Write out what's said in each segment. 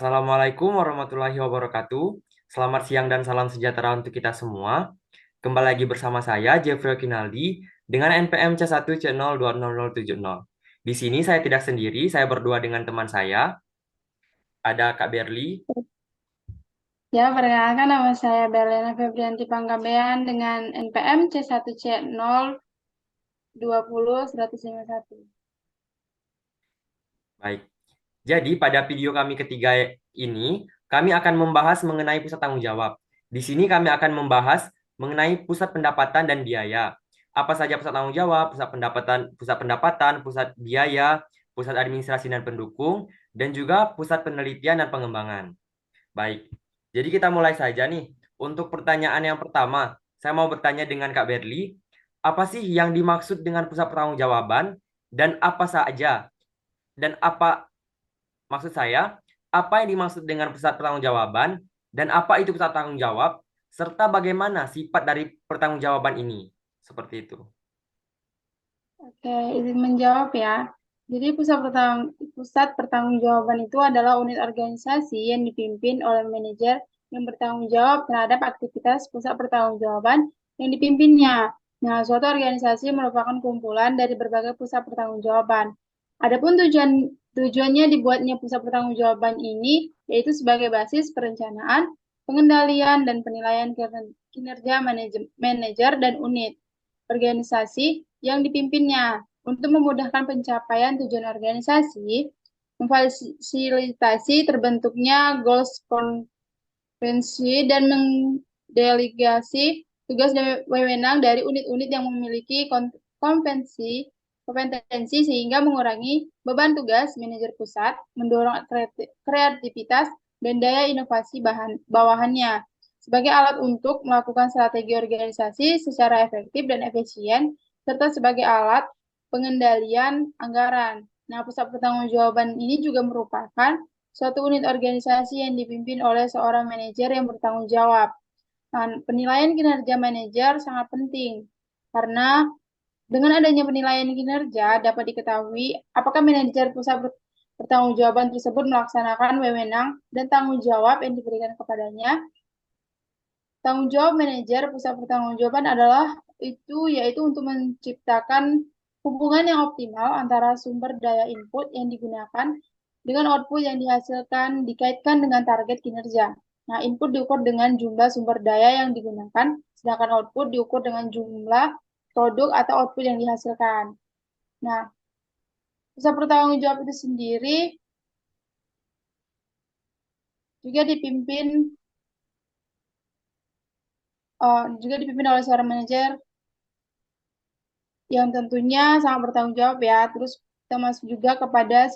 Assalamualaikum warahmatullahi wabarakatuh. Selamat siang dan salam sejahtera untuk kita semua. Kembali lagi bersama saya, Jeffrey Kinaldi, dengan NPM C1C02070. Di sini saya tidak sendiri, saya berdua dengan teman saya. Ada Kak Berli. Ya, perkenalkan nama saya Berlina Febrianti Panggabean dengan NPM C1C020-151. Baik. Jadi pada video kami ketiga ini, kami akan membahas mengenai pusat tanggung jawab. Di sini kami akan membahas mengenai pusat pendapatan dan biaya. Apa saja pusat tanggung jawab, pusat biaya, pusat administrasi dan pendukung, dan juga pusat penelitian dan pengembangan. Baik. Jadi kita mulai saja nih. Untuk pertanyaan yang pertama, saya mau bertanya dengan Kak Berli, apa sih yang dimaksud dengan pusat pertanggungjawaban dan apa saja dan apa maksud saya, apa yang dimaksud dengan pusat pertanggungjawaban dan apa itu pusat tanggung jawab, serta bagaimana sifat dari pertanggungjawaban ini. Seperti itu. Oke, izin menjawab ya. Jadi pusat pertanggungjawaban itu adalah unit organisasi yang dipimpin oleh manajer yang bertanggung jawab terhadap aktivitas pusat pertanggungjawaban yang dipimpinnya. Nah, suatu organisasi merupakan kumpulan dari berbagai pusat pertanggungjawaban. Adapun tujuannya dibuatnya pusat pertanggungjawaban ini yaitu sebagai basis perencanaan, pengendalian, dan penilaian kinerja manajer dan unit organisasi yang dipimpinnya. Untuk memudahkan pencapaian tujuan organisasi, memfasilitasi terbentuknya goals konvensi dan mendelegasi tugas dan wewenang dari unit-unit yang memiliki kompetensi kompetensi sehingga mengurangi beban tugas manajer pusat, mendorong kreativitas dan daya inovasi bawahannya sebagai alat untuk melakukan strategi organisasi secara efektif dan efisien, serta sebagai alat pengendalian anggaran. Nah, pusat pertanggungjawaban ini juga merupakan suatu unit organisasi yang dipimpin oleh seorang manajer yang bertanggung jawab. Nah, penilaian kinerja manajer sangat penting karena dengan adanya penilaian kinerja dapat diketahui apakah manajer pusat pertanggungjawaban tersebut melaksanakan wewenang dan tanggung jawab yang diberikan kepadanya. Tanggung jawab manajer pusat pertanggungjawaban adalah yaitu untuk menciptakan hubungan yang optimal antara sumber daya input yang digunakan dengan output yang dihasilkan dikaitkan dengan target kinerja. Nah, input diukur dengan jumlah sumber daya yang digunakan, sedangkan output diukur dengan jumlah produk atau output yang dihasilkan. Nah, pusat pertanggung jawab itu sendiri juga dipimpin oleh seorang manajer yang tentunya sangat bertanggung jawab ya. Terus kita masuk juga kepada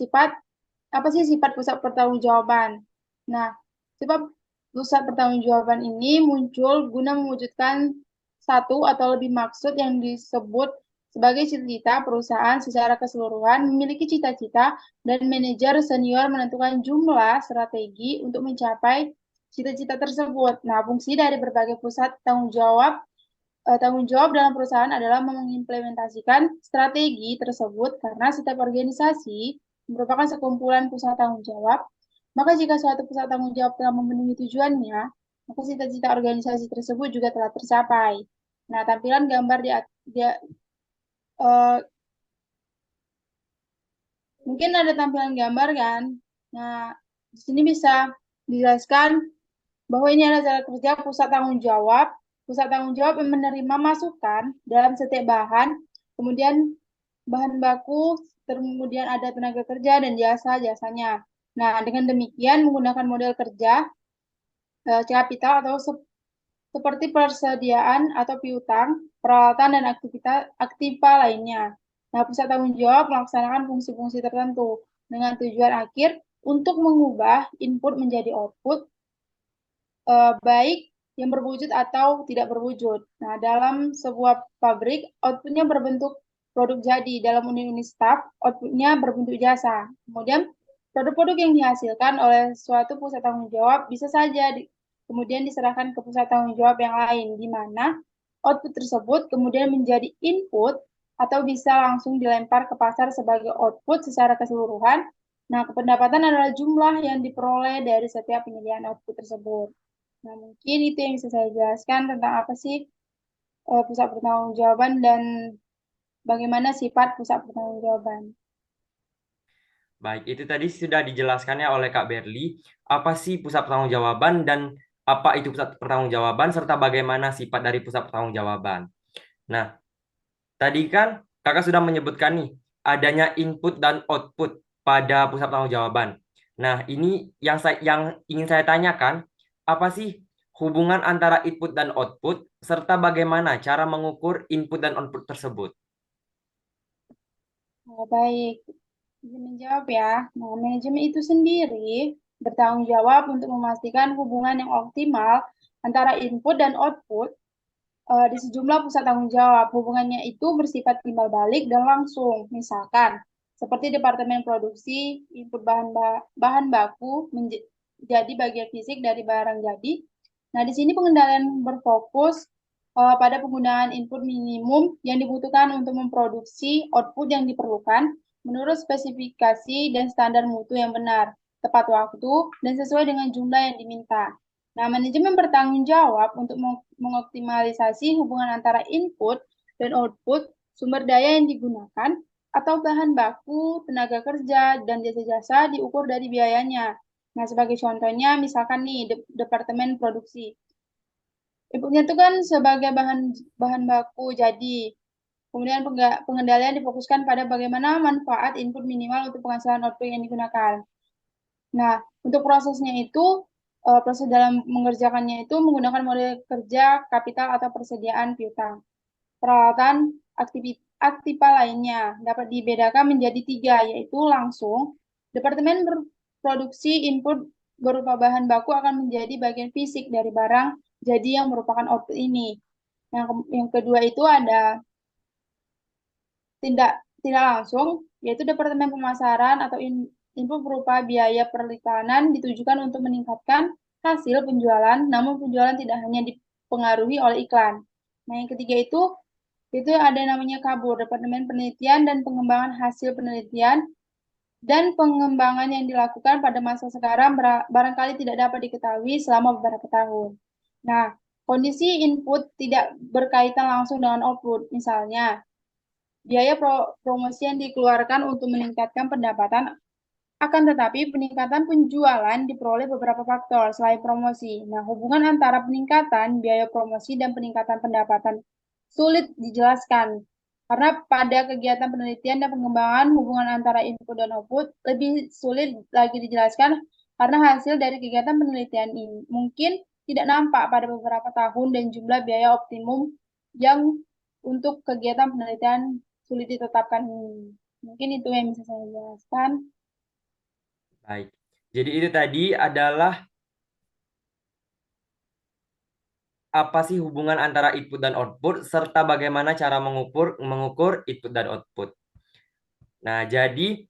apa sih sifat pusat pertanggungjawaban. Nah, sifat pusat pertanggungjawaban ini muncul guna mewujudkan satu atau lebih maksud yang disebut sebagai cita-cita perusahaan secara keseluruhan, memiliki cita-cita dan manajer senior menentukan jumlah strategi untuk mencapai cita-cita tersebut. Nah, fungsi dari berbagai pusat tanggung jawab dalam perusahaan adalah mengimplementasikan strategi tersebut karena setiap organisasi merupakan sekumpulan pusat tanggung jawab. Maka jika suatu pusat tanggung jawab telah memenuhi tujuannya, maka cita-cita organisasi tersebut juga telah tercapai. Nah, tampilan gambar eh, mungkin ada tampilan gambar kan. Nah, di sini bisa dijelaskan bahwa ini adalah cara kerja pusat tanggung jawab. Pusat tanggung jawab yang menerima masukan dalam setiap bahan, kemudian bahan baku, kemudian ada tenaga kerja dan jasanya. Nah, dengan demikian menggunakan model kerja kapital atau seperti persediaan atau piutang, peralatan dan aktiva lainnya. Nah, pusat tanggung jawab melaksanakan fungsi-fungsi tertentu dengan tujuan akhir untuk mengubah input menjadi output baik yang berwujud atau tidak berwujud. Nah, dalam sebuah pabrik, outputnya berbentuk produk jadi. Dalam unit-unit staff, outputnya berbentuk jasa. Kemudian, produk-produk yang dihasilkan oleh suatu pusat tanggung jawab bisa saja kemudian diserahkan ke pusat tanggung jawab yang lain, di mana output tersebut kemudian menjadi input atau bisa langsung dilempar ke pasar sebagai output secara keseluruhan Nah, pendapatan adalah jumlah yang diperoleh dari setiap penyediaan output tersebut. Nah, mungkin itu yang bisa saya jelaskan tentang apa sih pusat pertanggungjawaban dan bagaimana sifat pusat pertanggungjawaban. Baik, itu tadi sudah dijelaskannya oleh Kak Berli. Apa sih pusat pertanggungjawaban dan apa itu pusat pertanggungjawaban serta bagaimana sifat dari pusat pertanggungjawaban. Nah, tadi kan Kakak sudah menyebutkan nih adanya input dan output pada pusat pertanggungjawaban. Nah, ini yang ingin saya tanyakan, apa sih hubungan antara input dan output serta bagaimana cara mengukur input dan output tersebut? Nah, baik, izin menjawab ya. Nah, manajemen itu sendiri bertanggung jawab untuk memastikan hubungan yang optimal antara input dan output di sejumlah pusat tanggung jawab. Hubungannya itu bersifat timbal balik dan langsung. Misalkan, seperti Departemen Produksi, input bahan baku menjadi bagian fisik dari barang jadi. Nah, di sini pengendalian berfokus pada penggunaan input minimum yang dibutuhkan untuk memproduksi output yang diperlukan menurut spesifikasi dan standar mutu yang benar, tepat waktu, dan sesuai dengan jumlah yang diminta. Nah, manajemen bertanggung jawab untuk mengoptimalisasi hubungan antara input dan output, sumber daya yang digunakan, atau bahan baku, tenaga kerja, dan jasa-jasa diukur dari biayanya. Nah, sebagai contohnya, misalkan nih, Departemen Produksi. Inputnya itu kan sebagai bahan bahan baku jadi. Kemudian pengendalian difokuskan pada bagaimana manfaat input minimal untuk penghasilan output yang digunakan. Nah, untuk prosesnya itu, proses dalam mengerjakannya itu menggunakan model kerja, kapital, atau persediaan piutang. Peralatan aktiva lainnya dapat dibedakan menjadi tiga, yaitu langsung, Departemen Produksi input berupa bahan baku akan menjadi bagian fisik dari barang jadi yang merupakan output ini. Yang kedua itu ada tindak tidak langsung, yaitu Departemen Pemasaran atau input berupa biaya periklanan ditujukan untuk meningkatkan hasil penjualan, namun penjualan tidak hanya dipengaruhi oleh iklan. Nah, yang ketiga itu ada namanya KABUR, Departemen Penelitian dan Pengembangan Hasil Penelitian dan pengembangan yang dilakukan pada masa sekarang barangkali tidak dapat diketahui selama beberapa tahun. Nah, kondisi input tidak berkaitan langsung dengan output. Misalnya, biaya promosi yang dikeluarkan untuk meningkatkan pendapatan, akan tetapi peningkatan penjualan diperoleh beberapa faktor selain promosi. Nah, hubungan antara peningkatan biaya promosi dan peningkatan pendapatan sulit dijelaskan. Karena pada kegiatan penelitian dan pengembangan hubungan antara input dan output lebih sulit lagi dijelaskan karena hasil dari kegiatan penelitian ini mungkin tidak nampak pada beberapa tahun dan jumlah biaya optimum yang untuk kegiatan penelitian sulit ditetapkan ini. Mungkin itu yang bisa saya jelaskan. Baik. Jadi itu tadi adalah apa sih hubungan antara input dan output serta bagaimana cara mengukur input dan output. Nah, jadi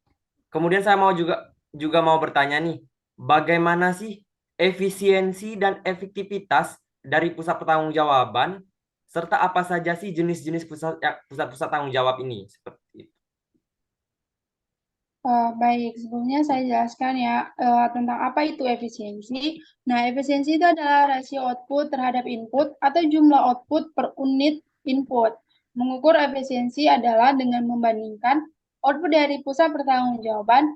kemudian saya mau juga juga mau bertanya nih, bagaimana sih efisiensi dan efektivitas dari pusat pertanggungjawaban serta apa saja sih jenis-jenis pusat-pusat tanggung jawab ini seperti itu. Baik, sebelumnya saya jelaskan ya tentang apa itu efisiensi. Nah, efisiensi itu adalah rasio output terhadap input atau jumlah output per unit input. Mengukur efisiensi adalah dengan membandingkan output dari pusat pertanggungjawaban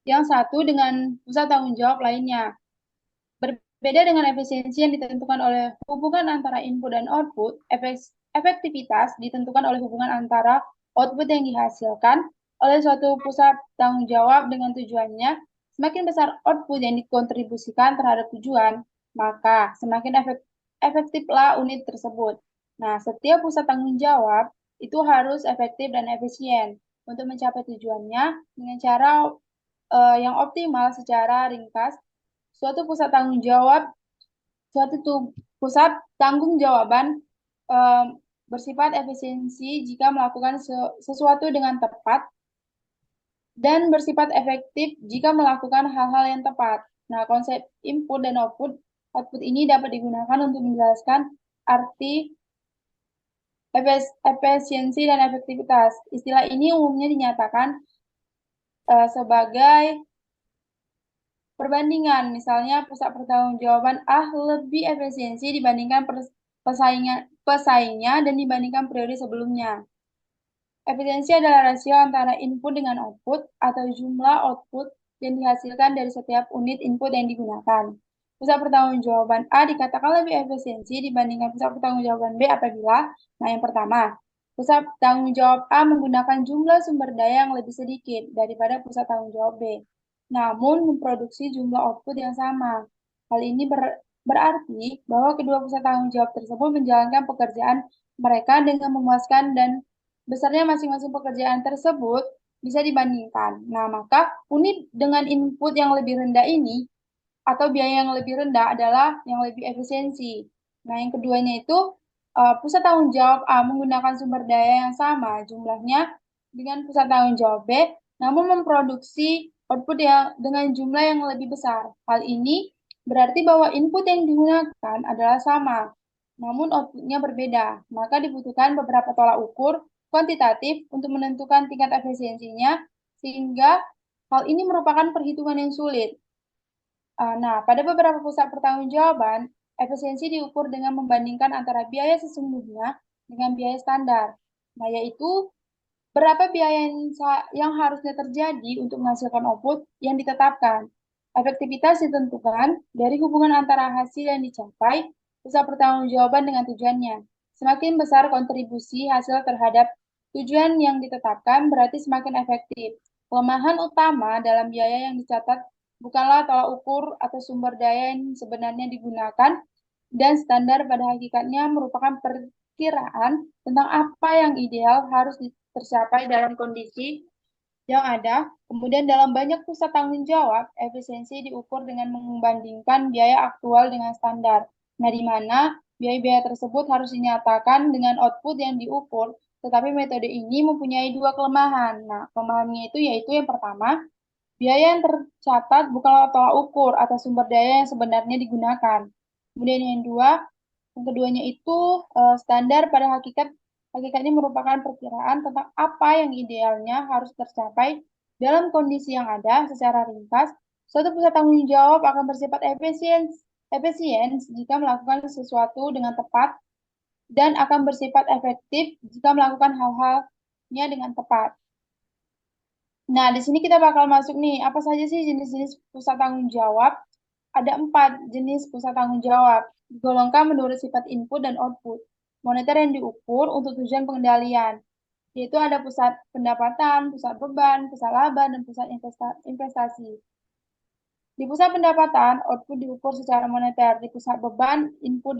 yang satu dengan pusat tanggung jawab lainnya. Berbeda dengan efisiensi yang ditentukan oleh hubungan antara input dan output, efektivitas ditentukan oleh hubungan antara output yang dihasilkan oleh suatu pusat tanggung jawab dengan tujuannya. Semakin besar output yang dikontribusikan terhadap tujuan, maka semakin efektiflah unit tersebut. Nah, setiap pusat tanggung jawab itu harus efektif dan efisien untuk mencapai tujuannya dengan cara yang optimal. Secara ringkas, suatu pusat tanggung jawab, pusat tanggung jawaban eh, bersifat efisiensi jika melakukan sesuatu dengan tepat dan bersifat efektif jika melakukan hal-hal yang tepat. Nah, konsep input dan output ini dapat digunakan untuk menjelaskan arti efisiensi dan efektivitas. Istilah ini umumnya dinyatakan sebagai perbandingan. Misalnya pusat pertanggungjawaban A lebih efisiensi dibandingkan pesaingnya dan dibandingkan periode sebelumnya. Efisiensi adalah rasio antara input dengan output atau jumlah output yang dihasilkan dari setiap unit input yang digunakan. Pusat pertanggungjawaban A dikatakan lebih efisiensi dibandingkan pusat pertanggungjawaban B apabila, nah yang pertama, pusat tanggung jawab A menggunakan jumlah sumber daya yang lebih sedikit daripada pusat tanggung jawab B, namun memproduksi jumlah output yang sama. Hal ini berarti bahwa kedua pusat tanggung jawab tersebut menjalankan pekerjaan mereka dengan memuaskan dan besarnya masing-masing pekerjaan tersebut bisa dibandingkan. Nah, maka unit dengan input yang lebih rendah ini atau biaya yang lebih rendah adalah yang lebih efisiensi. Nah, yang keduanya itu pusat tanggung jawab A menggunakan sumber daya yang sama jumlahnya dengan pusat tanggung jawab B, namun memproduksi output yang dengan jumlah yang lebih besar. Hal ini berarti bahwa input yang digunakan adalah sama, namun outputnya berbeda. Maka dibutuhkan beberapa tolak ukur kuantitatif untuk menentukan tingkat efisiensinya, sehingga hal ini merupakan perhitungan yang sulit. Nah, pada beberapa pusat pertanggungjawaban, efisiensi diukur dengan membandingkan antara biaya sesungguhnya dengan biaya standar. Nah, yaitu berapa biaya yang harusnya terjadi untuk menghasilkan output yang ditetapkan. Efektivitas ditentukan dari hubungan antara hasil yang dicapai, pusat pertanggungjawaban dengan tujuannya. Semakin besar kontribusi hasil terhadap tujuan yang ditetapkan, berarti semakin efektif. Kelemahan utama dalam biaya yang dicatat bukanlah tolak ukur atau sumber daya yang sebenarnya digunakan, dan standar pada hakikatnya merupakan perkiraan tentang apa yang ideal harus tercapai dalam kondisi yang ada. Kemudian dalam banyak pusat tanggung jawab, efisiensi diukur dengan membandingkan biaya aktual dengan standar. Nah, di mana biaya-biaya tersebut harus dinyatakan dengan output yang diukur, tetapi metode ini mempunyai dua kelemahan. Nah, kelemahannya itu yaitu yang pertama, biaya yang tercatat bukanlah tolak ukur atau sumber daya yang sebenarnya digunakan. Kemudian yang keduanya itu standar pada hakikatnya merupakan perkiraan tentang apa yang idealnya harus tercapai dalam kondisi yang ada. Secara ringkas, suatu pusat tanggung jawab akan bersifat efisien jika melakukan sesuatu dengan tepat dan akan bersifat efektif jika melakukan hal-halnya dengan tepat. Nah, di sini kita bakal masuk nih, apa saja sih jenis-jenis pusat tanggung jawab? Ada 4 jenis pusat tanggung jawab, digolongkan menurut sifat input dan output. Moneter yang diukur untuk tujuan pengendalian, yaitu ada pusat pendapatan, pusat beban, pusat laba, dan pusat investasi. Di pusat pendapatan, output diukur secara moneter. Di pusat beban, input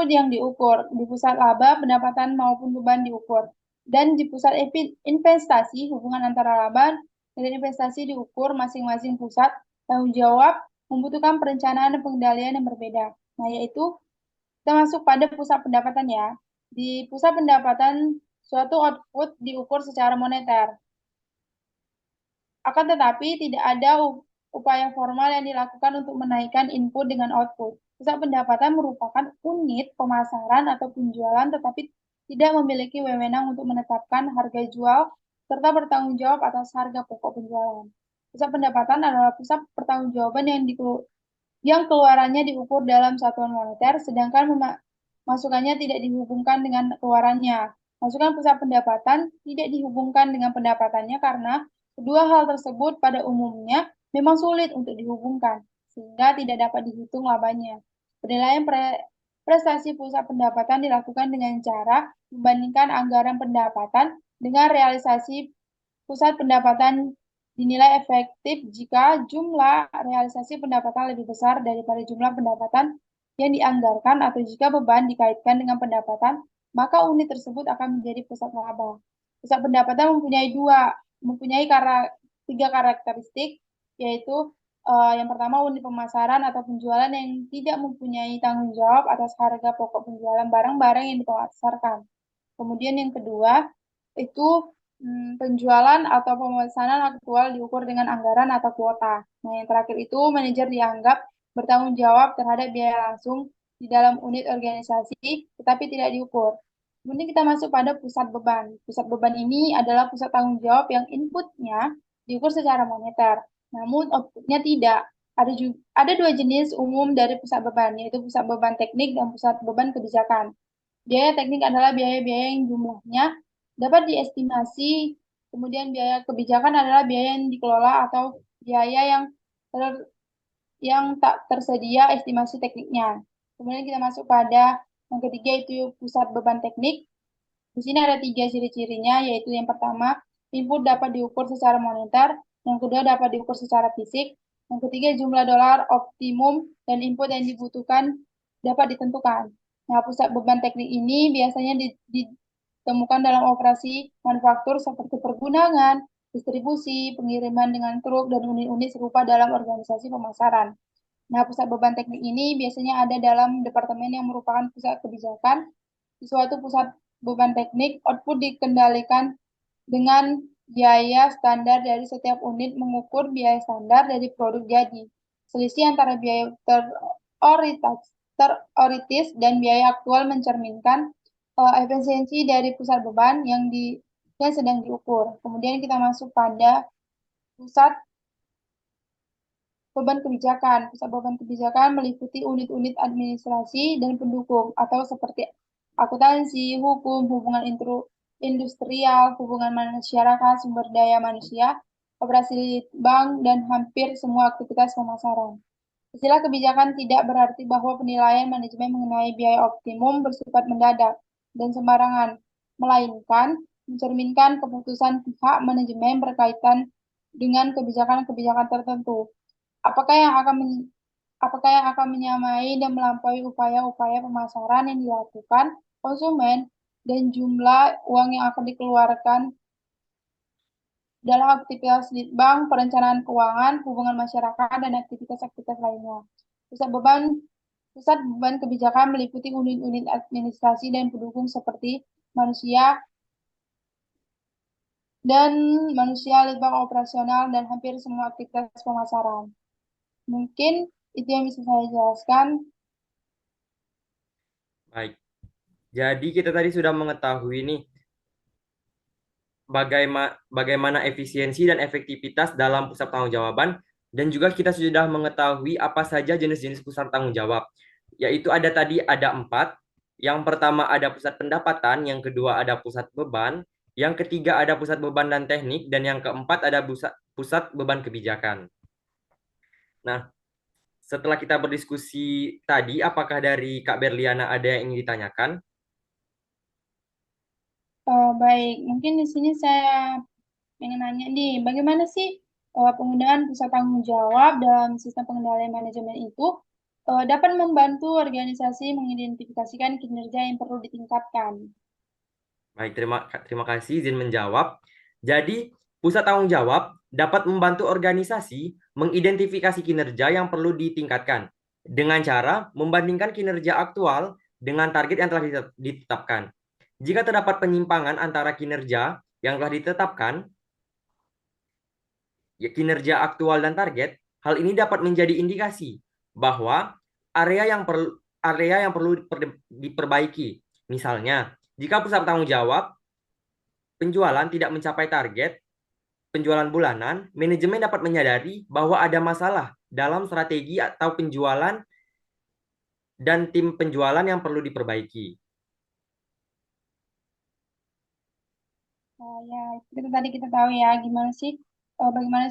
yang diukur. Di pusat laba, pendapatan maupun beban diukur. Dan di pusat investasi, hubungan antara laba dan investasi diukur. Masing-masing pusat tanggung jawab membutuhkan perencanaan dan pengendalian yang berbeda. Nah, yaitu kita masuk pada pusat pendapatan ya. Di pusat pendapatan, suatu output diukur secara moneter. Akan tetapi tidak ada upaya formal yang dilakukan untuk menaikkan input dengan output. Pusat pendapatan merupakan unit pemasaran atau penjualan tetapi tidak memiliki wewenang untuk menetapkan harga jual serta bertanggung jawab atas harga pokok penjualan. Pusat pendapatan adalah pusat pertanggungjawaban yang keluarannya diukur dalam satuan moneter, sedangkan masukannya tidak dihubungkan dengan keluarannya. Masukan pusat pendapatan tidak dihubungkan dengan pendapatannya karena kedua hal tersebut pada umumnya memang sulit untuk dihubungkan, sehingga tidak dapat dihitung labanya. Penilaian prestasi pusat pendapatan dilakukan dengan cara membandingkan anggaran pendapatan dengan realisasi pusat pendapatan. Dinilai efektif jika jumlah realisasi pendapatan lebih besar daripada jumlah pendapatan yang dianggarkan atau jika beban dikaitkan dengan pendapatan, maka unit tersebut akan menjadi pusat laba. Pusat pendapatan mempunyai tiga karakteristik, yaitu yang pertama unit pemasaran atau penjualan yang tidak mempunyai tanggung jawab atas harga pokok penjualan barang-barang yang dipasarkan. Kemudian yang kedua itu penjualan atau pemesanan aktual diukur dengan anggaran atau kuota. Nah, yang terakhir itu manajer dianggap bertanggung jawab terhadap biaya langsung di dalam unit organisasi, tetapi tidak diukur. Kemudian kita masuk pada pusat beban. Pusat beban ini adalah pusat tanggung jawab yang inputnya diukur secara moneter. namun outputnya tidak. Ada dua jenis umum dari pusat beban, yaitu pusat beban teknik dan pusat beban kebijakan. Biaya teknik adalah biaya-biaya yang jumlahnya dapat diestimasi, kemudian biaya kebijakan adalah biaya yang dikelola atau biaya yang tak tersedia estimasi tekniknya. Kemudian kita masuk pada yang ketiga, itu pusat beban teknik. Di sini ada tiga ciri-cirinya, yaitu yang pertama, input dapat diukur secara moneter, yang kedua dapat diukur secara fisik, yang ketiga jumlah dolar optimum dan input yang dibutuhkan dapat ditentukan. Nah, pusat beban teknik ini biasanya ditemukan dalam operasi manufaktur seperti pergunangan, distribusi, pengiriman dengan truk, dan unit-unit serupa dalam organisasi pemasaran. Nah, pusat beban teknik ini biasanya ada dalam departemen yang merupakan pusat kebijakan. Di suatu pusat beban teknik, output dikendalikan dengan biaya standar dari setiap unit mengukur biaya standar dari produk jadi. Selisih antara biaya teroritis dan biaya aktual mencerminkan efisiensi dari pusat beban yang sedang diukur. Kemudian kita masuk pada pusat beban kebijakan. Pusat beban kebijakan meliputi unit-unit administrasi dan pendukung atau seperti akuntansi, hukum, hubungan industrial, hubungan masyarakat, sumber daya manusia, operasi bank, dan hampir semua aktivitas pemasaran. Istilah kebijakan tidak berarti bahwa penilaian manajemen mengenai biaya optimum bersifat mendadak dan sembarangan, melainkan mencerminkan keputusan pihak manajemen berkaitan dengan kebijakan-kebijakan tertentu. Apakah yang akan apakah yang akan menyamai dan melampaui upaya-upaya pemasaran yang dilakukan konsumen dan jumlah uang yang akan dikeluarkan dalam aktivitas litbang, perencanaan keuangan, hubungan masyarakat, dan aktivitas-aktivitas lainnya. Pusat beban kebijakan meliputi unit-unit administrasi dan pendukung seperti manusia litbang operasional, dan hampir semua aktivitas pemasaran. Mungkin itu yang bisa saya jelaskan. Baik. Jadi kita tadi sudah mengetahui nih bagaimana efisiensi dan efektivitas dalam pusat pertanggungjawaban, dan juga kita sudah mengetahui apa saja jenis-jenis pusat tanggung jawab, yaitu ada 4. Yang pertama ada pusat pendapatan, yang kedua ada pusat beban, yang ketiga ada pusat beban dan teknik, dan yang keempat ada pusat beban kebijakan. Nah, setelah kita berdiskusi tadi, apakah dari Kak Berliana ada yang ingin ditanyakan? Baik, mungkin di sini saya pengen nanya nih, bagaimana sih penggunaan pusat tanggung jawab dalam sistem pengendalian manajemen itu dapat membantu organisasi mengidentifikasikan kinerja yang perlu ditingkatkan? Baik, terima kasih izin menjawab. Jadi, pusat tanggung jawab dapat membantu organisasi mengidentifikasi kinerja yang perlu ditingkatkan dengan cara membandingkan kinerja aktual dengan target yang telah ditetapkan. Jika terdapat penyimpangan antara kinerja yang telah ditetapkan, ya kinerja aktual dan target, hal ini dapat menjadi indikasi bahwa area yang perlu diperbaiki. Misalnya, jika pusat tanggung jawab penjualan tidak mencapai target penjualan bulanan, manajemen dapat menyadari bahwa ada masalah dalam strategi atau penjualan dan tim penjualan yang perlu diperbaiki. Ya, itu tadi kita tahu ya, bagaimana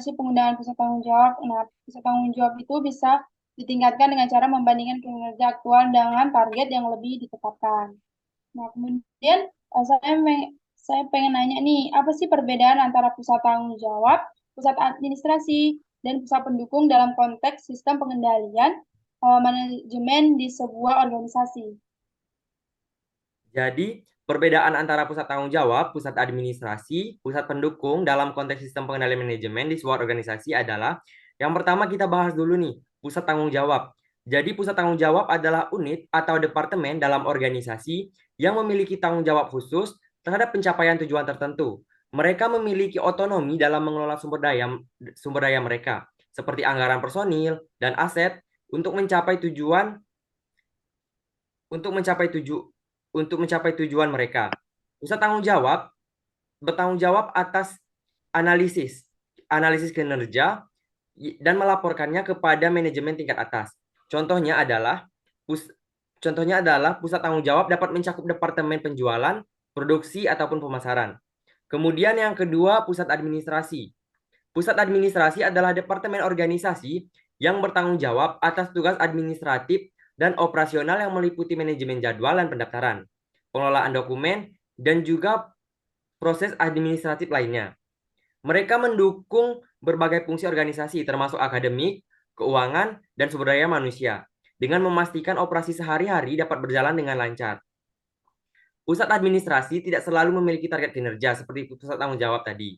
sih penggunaan pusat tanggung jawab. Nah, pusat tanggung jawab itu bisa ditingkatkan dengan cara membandingkan kinerja aktual dengan target yang lebih ditetapkan. Nah, kemudian saya pengen nanya nih, apa sih perbedaan antara pusat tanggung jawab, pusat administrasi, dan pusat pendukung dalam konteks sistem pengendalian manajemen di sebuah organisasi? Jadi, perbedaan antara pusat tanggung jawab, pusat administrasi, pusat pendukung dalam konteks sistem pengendalian manajemen di sebuah organisasi adalah yang pertama kita bahas dulu nih, pusat tanggung jawab. Jadi, pusat tanggung jawab adalah unit atau departemen dalam organisasi yang memiliki tanggung jawab khusus terhadap pencapaian tujuan tertentu. Mereka memiliki otonomi dalam mengelola sumber daya mereka, seperti anggaran personil dan aset untuk mencapai tujuan untuk mencapai tuju untuk mencapai tujuan mereka. Pusat tanggung jawab bertanggung jawab atas analisis kinerja, dan melaporkannya kepada manajemen tingkat atas. Contohnya adalah pus contohnya adalah pusat tanggung jawab dapat mencakup departemen penjualan, produksi ataupun pemasaran. Kemudian yang kedua, pusat administrasi. Pusat administrasi adalah departemen organisasi yang bertanggung jawab atas tugas administratif dan operasional yang meliputi manajemen jadwal dan pendaftaran, pengelolaan dokumen, dan juga proses administratif lainnya. Mereka mendukung berbagai fungsi organisasi termasuk akademik, keuangan, dan sumber daya manusia dengan memastikan operasi sehari-hari dapat berjalan dengan lancar. Pusat administrasi tidak selalu memiliki target kinerja seperti pusat tanggung jawab tadi.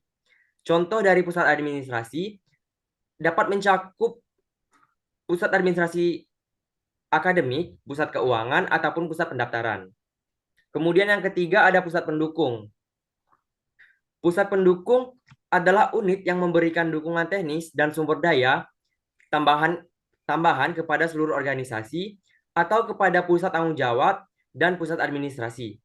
Contoh dari pusat administrasi dapat mencakup pusat administrasi akademik, pusat keuangan, ataupun pusat pendaftaran. Kemudian yang ketiga ada pusat pendukung. Pusat pendukung adalah unit yang memberikan dukungan teknis dan sumber daya tambahan kepada seluruh organisasi atau kepada pusat tanggung jawab dan pusat administrasi.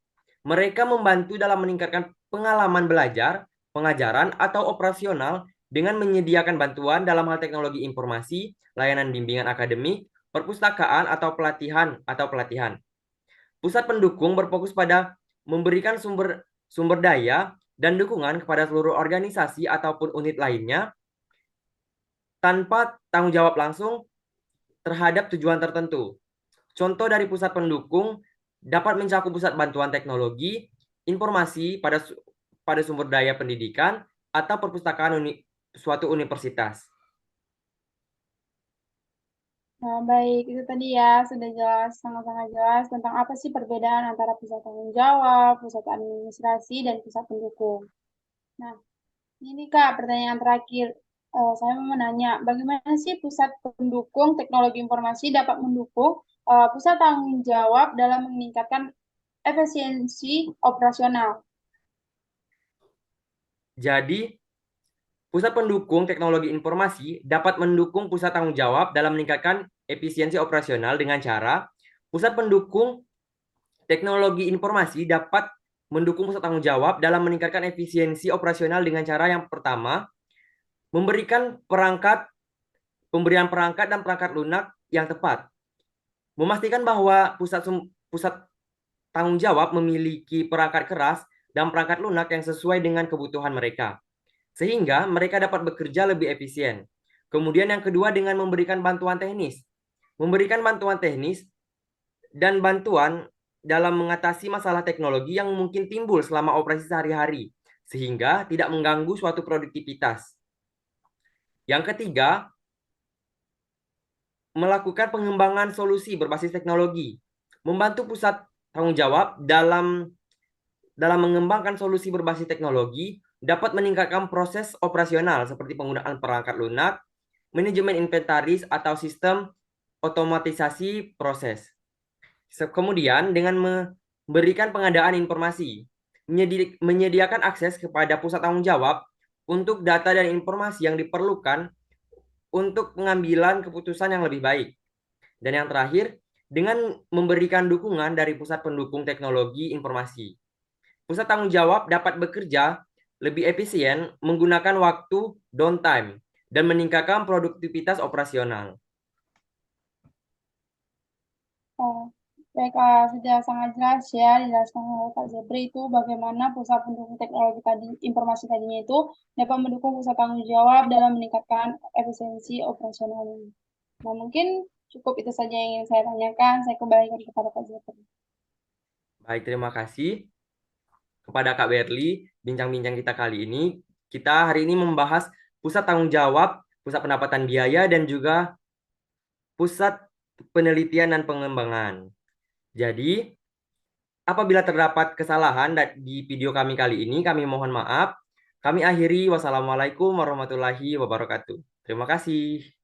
Mereka membantu dalam meningkatkan pengalaman belajar, pengajaran, atau operasional dengan menyediakan bantuan dalam hal teknologi informasi, layanan bimbingan akademik, perpustakaan, atau pelatihan. Pusat pendukung berfokus pada memberikan sumber daya dan dukungan kepada seluruh organisasi ataupun unit lainnya tanpa tanggung jawab langsung terhadap tujuan tertentu. Contoh dari pusat pendukung dapat mencakup pusat bantuan teknologi, informasi pada sumber daya pendidikan, atau perpustakaan suatu universitas. Nah, baik, itu tadi ya sudah jelas, sangat-sangat jelas tentang apa sih perbedaan antara pusat tanggung jawab, pusat administrasi, dan pusat pendukung. Nah, ini Kak, pertanyaan terakhir. Saya mau menanya, bagaimana sih pusat pendukung teknologi informasi dapat mendukung pusat tanggung jawab dalam meningkatkan efisiensi operasional? Jadi, pusat pendukung teknologi informasi dapat mendukung pusat tanggung jawab dalam meningkatkan efisiensi operasional dengan cara pusat pendukung teknologi informasi dapat mendukung pusat tanggung jawab dalam meningkatkan efisiensi operasional dengan cara yang pertama, pemberian perangkat dan perangkat lunak yang tepat. Memastikan bahwa pusat tanggung jawab memiliki perangkat keras dan perangkat lunak yang sesuai dengan kebutuhan mereka, sehingga mereka dapat bekerja lebih efisien. Kemudian yang kedua dengan memberikan bantuan teknis. Memberikan bantuan teknis dan bantuan dalam mengatasi masalah teknologi yang mungkin timbul selama operasi sehari-hari, sehingga tidak mengganggu suatu produktivitas. Yang ketiga, melakukan pengembangan solusi berbasis teknologi. Membantu pusat tanggung jawab dalam mengembangkan solusi berbasis teknologi dapat meningkatkan proses operasional seperti penggunaan perangkat lunak, manajemen inventaris atau sistem otomatisasi proses. Kemudian dengan memberikan pengadaan informasi, menyediakan akses kepada pusat tanggung jawab untuk data dan informasi yang diperlukan untuk pengambilan keputusan yang lebih baik. Dan yang terakhir, dengan memberikan dukungan dari pusat pendukung teknologi informasi. Pusat tanggung jawab dapat bekerja lebih efisien menggunakan waktu downtime dan meningkatkan produktivitas operasional. Oh, baik, sudah sangat jelas ya dijelaskan oleh Kak Zebri itu bagaimana pusat pendukung teknologi tadi, informasi tadinya itu dapat mendukung pusat tanggung jawab dalam meningkatkan efisiensi operasionalnya. Nah, mungkin cukup itu saja yang ingin saya tanyakan. Saya kembalikan kepada Kak Zebri. Baik, terima kasih kepada Kak Berli. Bincang-bincang kita kali ini, kita hari ini membahas pusat tanggung jawab, pusat pendapatan biaya, dan juga pusat penelitian dan pengembangan. Jadi, apabila terdapat kesalahan di video kami kali ini, kami mohon maaf. Kami akhiri. Wassalamualaikum warahmatullahi wabarakatuh. Terima kasih.